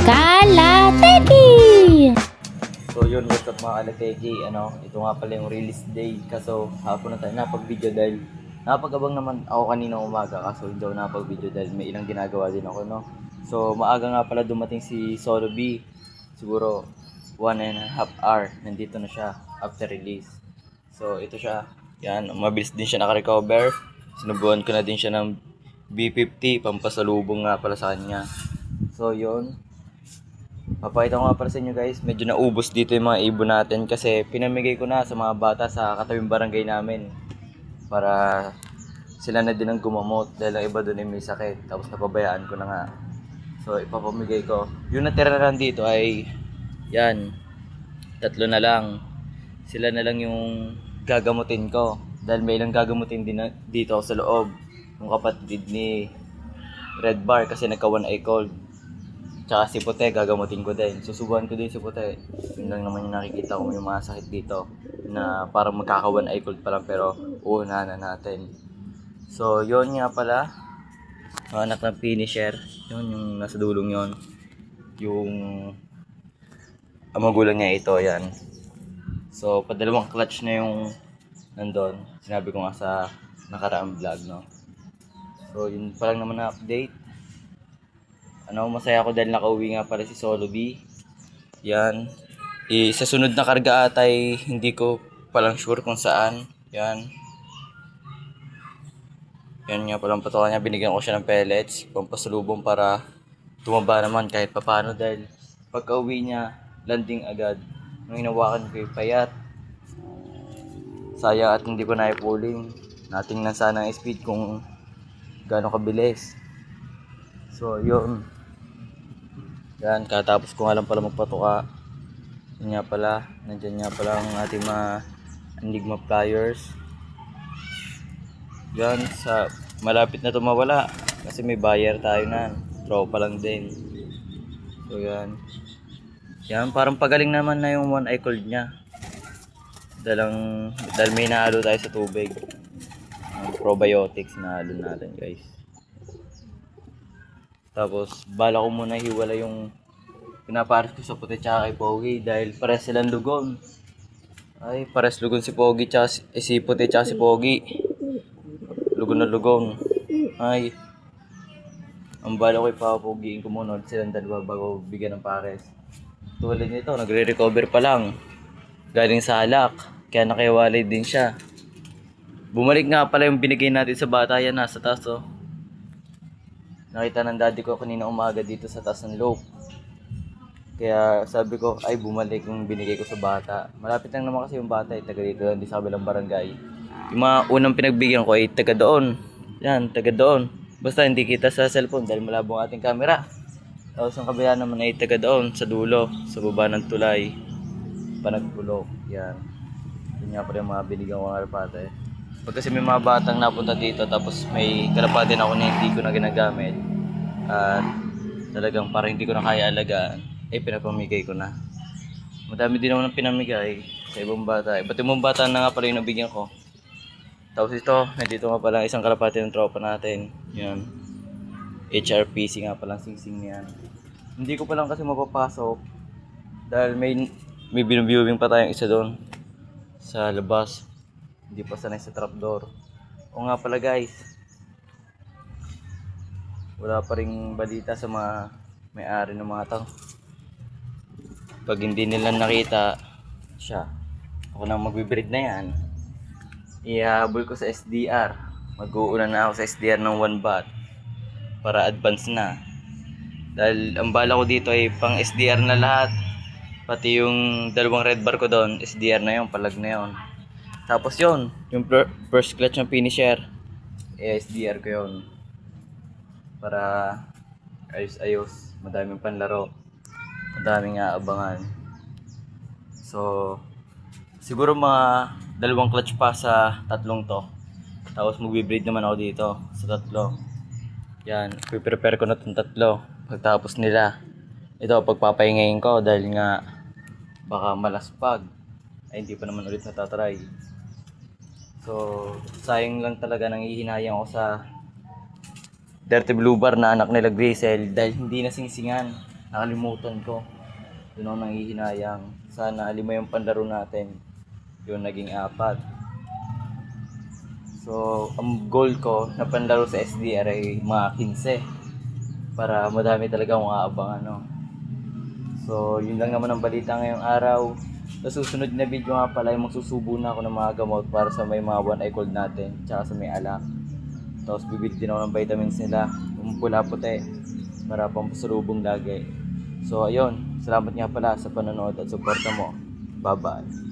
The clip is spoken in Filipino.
Kalateki! So yun, what's up mga kalategi, ito nga pala yung release day. Kaso hapon na tayo napag-video dahil napag-abang naman ako kanina umaga. Kaso hindi ako napag-video dahil may ilang ginagawa din ako, no? So maaga nga pala dumating si Solo B. Siguro 1.5 hour nandito na siya after release. So ito siya, yan, mabilis din siya nakarecover. Sinubuan ko na din siya ng B50, pampasalubong nga pala sa kanya. So yun, papakita ko nga para sa inyo guys, medyo naubos dito yung mga ibon natin kasi pinamigay ko na sa mga bata sa katabing barangay namin para sila na din ang gumamot dahil ang iba doon ay may sakit, tapos napabayaan ko na nga. So ipapamigay ko. Yung natira na lang dito ay yan, 3 na lang. Sila na lang yung gagamutin ko dahil may ilang gagamutin din dito sa loob, yung kapatid ni Red Bar kasi nagka one eye cold. Tsaka si Puti, gagamutin ko din. Susubuhan ko din si Puti. Yun lang naman yung nakikita ko yung mga sakit dito na parang magkaka-one eye cold pa lang pero uunahan na natin. So, yun nga pala. Anak ng finisher. Yun, yung nasa dulong yun. Yung ang magulang niya ito, yan. So, padalawang clutch na yung nandun. Sinabi ko nga sa nakaraang vlog, no? So, yun pa lang naman na update. Masaya ako dahil nakauwi nga pala si Solo B. Yan. Sa sunod na karga atay hindi ko palang sure kung saan. Yan. Yan nga palang patukan niya. Binigyan ko siya ng pellets, pampasalubong para tumaba naman kahit papano dahil pagka uwi niya, landing agad. Nung hinawakan ko yung payat. Sayang at hindi ko na ipuling. Natingnan sana ang speed kung gaano kabilis. So, yun. Yan, katapos ko nga lang pala magpatuka. Yan nga pala, nandyan nga pala ang ating mga Enigma pliers. Yan, malapit na ito mawala. Kasi may buyer tayo na. Tropa lang din. So yan. Yan, parang pagaling naman na yung one eye cold niya. Dahil may nahalo tayo sa tubig. Probiotics na halo natin guys. Tapos, bala ko muna hiwala yung pinapares ko sa Puti tsaka kay Pogi dahil pares silang lugon. Ay, pares lugon si Pogi tsaka si Puti tsaka si Pogi. Lugon na lugon. Ay, ang bala ko ipapogiin ko muna silang dalawa bago bigyan ng pares. Tulad nito, nagre-recover pa lang. Galing sa alak, kaya nakiwalay din siya. Bumalik nga pala yung binigay natin sa bata, yan nasa taas oh. Nakita ng daddy ko kanina umaga dito sa taas ng loop. Kaya sabi ko, ay bumalik yung binigay ko sa bata. Malapit lang naman kasi yung bata, taga dito lang, di sa kabilang barangay. Yung mga unang pinagbigyan ko ay taga doon. Yan, taga doon. Basta hindi kita sa cellphone dahil malabo ang ating camera. Tapos ang kabila naman ay taga doon, sa dulo, sa baba ng tulay. Panagpulok, yan. Yun nga pala yung mga binigyan ko ng kalapate. Pag kasi may mga batang napunta dito tapos may kalapate na ako na hindi ko na ginagamit at talagang parang hindi ko na kaya alagaan, pinapamigay ko na. Madami din naman ng pinamigay sa ibang bata. Iba't ibang bata na nga pala yung nabigyan ko. Tapos ito, nandito nga pala isang kalapate ng tropa natin. Yan. HRPC nga palang sing-sing niyan. Hindi ko pa lang kasi mapapasok dahil may binubiewing pa tayong isa doon sa labas. Hindi pa sanay sa trapdoor. O nga pala guys, wala pa ring balita sa mga may-ari ng mga tao. Pag hindi nila nakita siya, ako nang magbibreed na yan. Ihahabol ko sa SDR. Mag-uuna na ako sa SDR ng 1 bat para advance na. Dahil ang bala ko dito ay pang SDR na lahat. Pati yung dalawang red bar ko doon, SDR na yun, palag na yun. Tapos yun, yung first clutch ng finisher, SDR ko yun. Para ayos-ayos, madaming panlaro, madaming aabangan. So, siguro mga 2 clutch pa sa 3 to. Tapos magbe-breed naman ako dito sa 3. Yan, prepare ko na itong 3. Pagtapos nila, ito pagpapahingayin ko dahil nga baka malaspag. Ay hindi pa naman ulit natatry. So, sayang lang talaga nangihinayang ako sa Dirty Blue Bar na anak nila Grisel dahil hindi nasingsingan. nakalimutan ko. Doon ako nanghihinayang. Sana 5 yung panlaro natin. Yung naging 4. So, ang goal ko na panlaro sa SDR ay mga 15. Para madami talaga akong aabangan, no? So, yun lang naman ang balita ngayong araw. Sa susunod na video nga pala, ay magsusubo na ako ng mga gamot para sa may mga one eye cold natin, tsaka sa may alak. Tapos bibili din ako ng vitamins nila, yung pula puti, para pang pasalubong lagi. So, ayun, salamat nga pala sa panonood at suporta mo. Bye-bye.